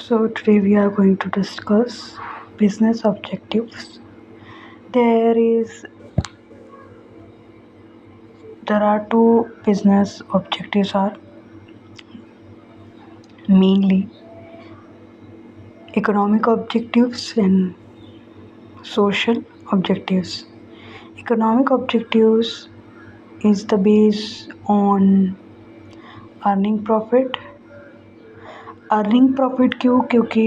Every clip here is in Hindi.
So today we are going to discuss business objectives. There is there are two business objectives are mainly economic objectives and social objectives. Economic objectives is the base on earning profit. Earning profit क्योंकि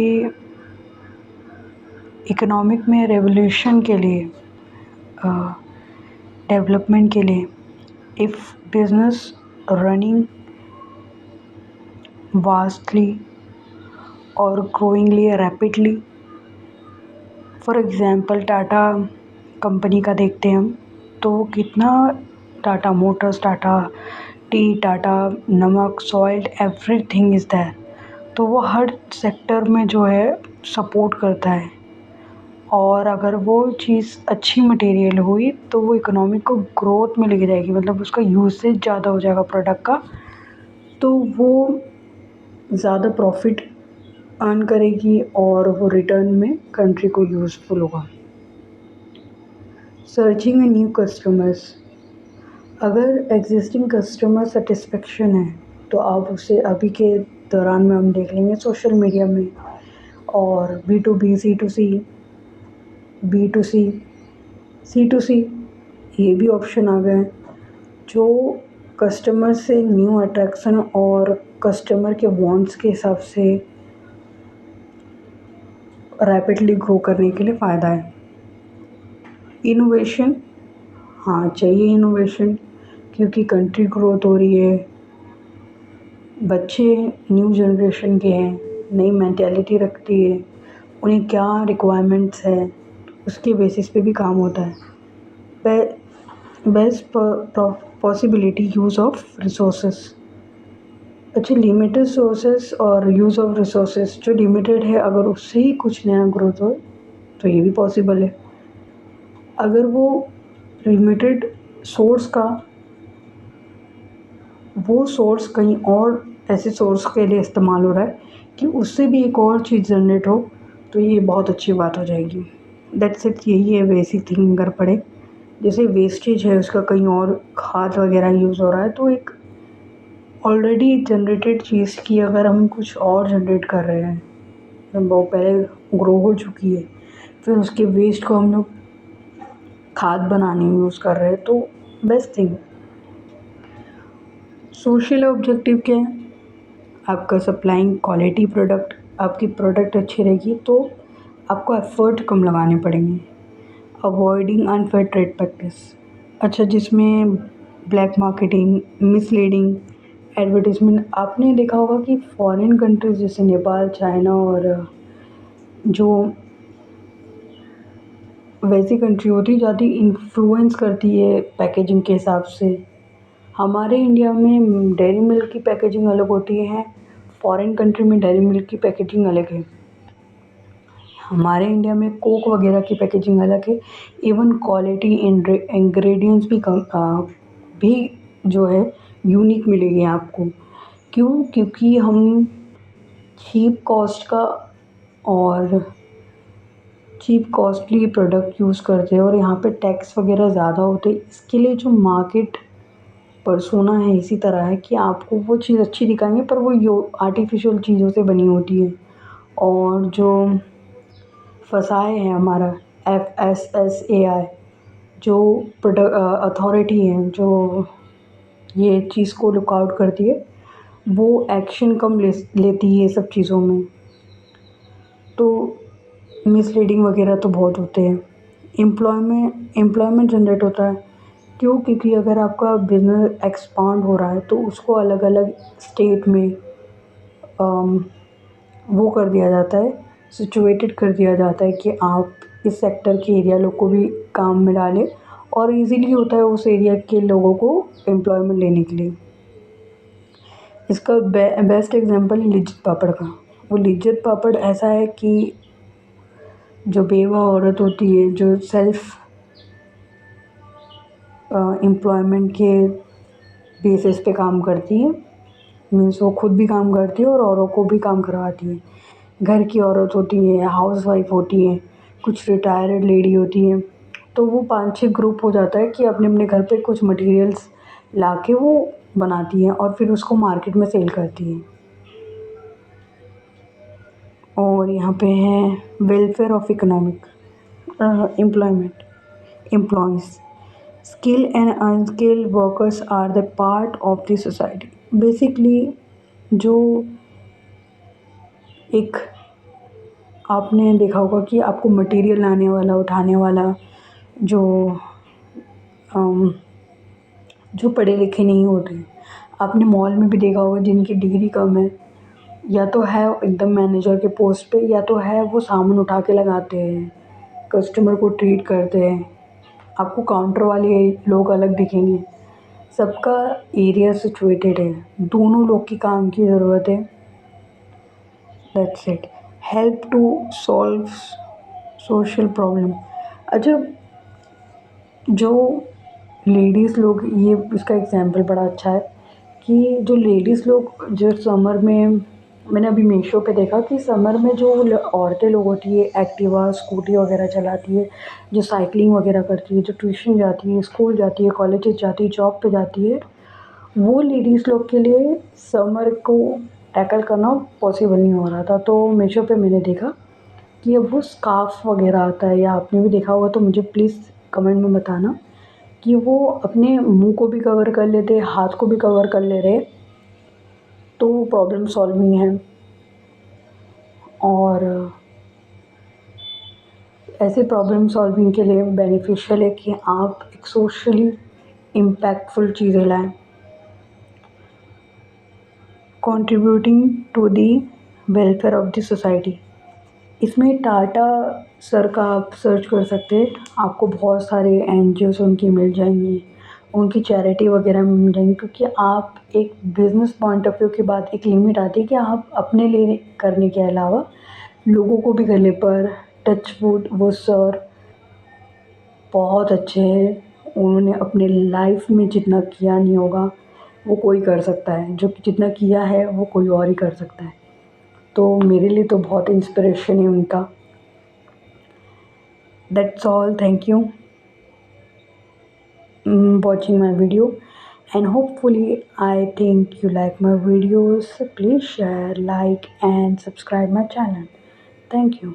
इकोनॉमिक में रेवोल्यूशन के लिए, डेवलपमेंट के लिए, इफ़ बिजनेस रनिंग वास्टली और growingly rapidly, for example Tata company का देखते हैं हम, तो कितना टाटा मोटर्स, टाटा टी, टाटा नमक, सॉल्ट, एवरीथिंग इज़ देयर। तो वो हर सेक्टर में जो है सपोर्ट करता है, और अगर वो चीज़ अच्छी मटेरियल हुई तो वो इकोनॉमी को ग्रोथ में लेके जाएगी, मतलब उसका यूसेज ज़्यादा हो जाएगा प्रोडक्ट का, तो वो ज़्यादा प्रॉफिट अर्न करेगी और वो रिटर्न में कंट्री को यूज़फुल होगा। सर्चिंग न्यू कस्टमर्स, अगर एग्जिस्टिंग कस्टमर सेटिस्फेक्शन है तो आप उसे अभी के दौरान में हम देख लेंगे सोशल मीडिया में, और B2B, C2C, B2C, C2C ये भी ऑप्शन आ गए हैं, जो कस्टमर से न्यू अट्रैक्शन और कस्टमर के वांट्स के हिसाब से रैपिडली ग्रो करने के लिए फ़ायदा है। इनोवेशन, हाँ चाहिए इनोवेशन, क्योंकि कंट्री ग्रोथ हो रही है, बच्चे न्यू जनरेशन के हैं, नई मेंटालिटी रखती है, उन्हें क्या रिक्वायरमेंट्स है उसके बेसिस पे भी काम होता है। Best possibility use of resources, अच्छा लिमिटेड सोर्सेस और यूज़ ऑफ रिसोर्सेस जो लिमिटेड है, अगर उससे ही कुछ नया ग्रोथ हो तो ये भी पॉसिबल है। अगर वो लिमिटेड सोर्स का वो सोर्स कहीं और ऐसे सोर्स के लिए इस्तेमाल हो रहा है कि उससे भी एक और चीज़ जनरेट हो, तो ये बहुत अच्छी बात हो जाएगी। दैट्स इट, यही है बेसिक थिंग। अगर पढ़े जैसे वेस्टेज है उसका कहीं और खाद वगैरह यूज़ हो रहा है, तो एक ऑलरेडी जनरेटेड चीज़ की अगर हम कुछ और जनरेट कर रहे हैं, वो पहले ग्रो हो चुकी है, फिर उसके वेस्ट को हम लोग खाद बनाने में यूज़ कर रहे हैं, तो बेस्ट थिंग। सोशल ऑब्जेक्टिव क्या है? आपका सप्लाइंग क्वालिटी प्रोडक्ट, आपकी प्रोडक्ट अच्छी रहेगी तो आपको एफ़र्ट कम लगाने पड़ेंगे। अवॉइडिंग अनफेयर ट्रेड प्रैक्टिस, अच्छा जिसमें ब्लैक मार्केटिंग, मिसलीडिंग एडवर्टीज़मेंट, आपने देखा होगा कि फॉरेन कंट्रीज़ जैसे नेपाल, चाइना और जो वैसी कंट्री होती है ज़्यादा इन्फ्लुएंस करती है पैकेजिंग के हिसाब से। हमारे इंडिया में डेयरी मिल्क की पैकेजिंग अलग होती है, फॉरेन कंट्री में डेयरी मिल्क की पैकेजिंग अलग है, हमारे इंडिया में कोक वगैरह की पैकेजिंग अलग है। इवन क्वालिटी इंग्रेडिएंट्स भी जो है यूनिक मिलेगी आपको। क्यों? क्योंकि हम चीप कॉस्ट का और चीप कॉस्टली प्रोडक्ट यूज़ करते हैं, और यहाँ पे टैक्स वगैरह ज़्यादा होते हैं। इसके लिए जो मार्केट पर्सोना है इसी तरह है कि आपको वो चीज़ अच्छी दिखाएंगे, पर वो आर्टिफिशियल चीज़ों से बनी होती है। और जो फसाए हैं हमारा FSSAI जो प्रोडक्ट अथॉरिटी है जो ये चीज़ को लुक आउट करती है, वो एक्शन कम लेती है सब चीज़ों में, तो मिसलीडिंग वगैरह तो बहुत होते हैं। एम्प्लॉयमेंट जनरेट होता है। क्यों? क्योंकि अगर आपका बिजनेस एक्सपांड हो रहा है तो उसको अलग अलग स्टेट में वो कर दिया जाता है, सिचुएटेड कर दिया जाता है कि आप इस सेक्टर के एरिया लोग को भी काम में डालें, और इजीली होता है उस एरिया के लोगों को एम्प्लॉयमेंट लेने के लिए। इसका बेस्ट एग्जांपल है लिज्जत पापड़ का। वो लिज्जत पापड़ ऐसा है कि जो बेवा औरत होती है, जो सेल्फ एम्प्लॉयमेंट के बेसिस पे काम करती है, मीन्स वो खुद भी काम करती है और औरों को भी काम करवाती है। घर की औरत होती है, हाउसवाइफ होती हैं, कुछ रिटायर्ड लेडी होती हैं, तो वो 5-6 ग्रुप हो जाता है कि अपने-अपने घर पे कुछ मटेरियल्स लाके वो बनाती हैं और फिर उसको मार्केट में सेल करती हैं। और यहाँ पे है welfare of economic employment employees skill and unskilled workers are the part of the society. Basically जो एक आपने देखा होगा कि आपको मटेरियल लाने वाला, उठाने वाला जो अम, जो पढ़े लिखे नहीं होते हैं, आपने मॉल में भी देखा होगा जिनकी डिग्री कम है, या तो है एकदम मैनेजर के पोस्ट पे, या तो है वो सामान उठा के लगाते हैं, कस्टमर को ट्रीट करते हैं। आपको काउंटर वाले लोग अलग दिखेंगे। सबका एरिया सिचुएटेड है, दोनों लोग की काम की ज़रूरत है। That's it. Help to solve social problem. अच्छा, जो लेडीज़ लोग, ये इसका एग्जांपल बड़ा अच्छा है कि जो लेडीज़ लोग जो समर में, मैंने अभी मीशो पे देखा कि समर में जो औरतें लोग होती है, एक्टिवा स्कूटी वगैरह चलाती है, जो साइकिलिंग वगैरह करती है, जो ट्यूशन जाती है, स्कूल जाती है, कॉलेजेस जाती है, जॉब पे जाती है, वो लेडीज़ लोग के लिए समर को टैकल करना पॉसिबल नहीं हो रहा था। तो मीशो पे मैंने देखा कि अब वो स्कार्फ़ वगैरह आता है, या आपने भी देखा होगा तो मुझे प्लीज़ कमेंट में बताना कि वो अपने मुंह को भी कवर कर लेते, हाथ को भी कवर कर ले रहे, तो प्रॉब्लम सॉल्विंग है। और ऐसे प्रॉब्लम सॉल्विंग के लिए बेनिफिशियल है कि आप एक सोशली इम्पैक्टफुल चीज़ें लाएँ, contributing to the welfare of the society. इसमें टाटा सर का आप सर्च कर सकते हैं, आपको बहुत सारे एनजीओज़ उनकी मिल जाएंगी, उनकी चैरिटी वगैरह मिल जाएंगी, क्योंकि आप एक बिज़नेस पॉइंट ऑफ व्यू के बाद एक लिमिट आती है कि आप अपने लिए करने के अलावा लोगों को भी करने पर। टच वुड, वो सर बहुत अच्छे हैं, उन्होंने अपने लाइफ में जितना किया नहीं होगा वो कोई कर सकता है, जो जितना किया है वो कोई और ही कर सकता है। तो मेरे लिए तो बहुत इंस्पिरेशन है उनका। That's all. Thank you watching my video, and hopefully I think you like my videos. Please share, like and subscribe my channel. Thank you.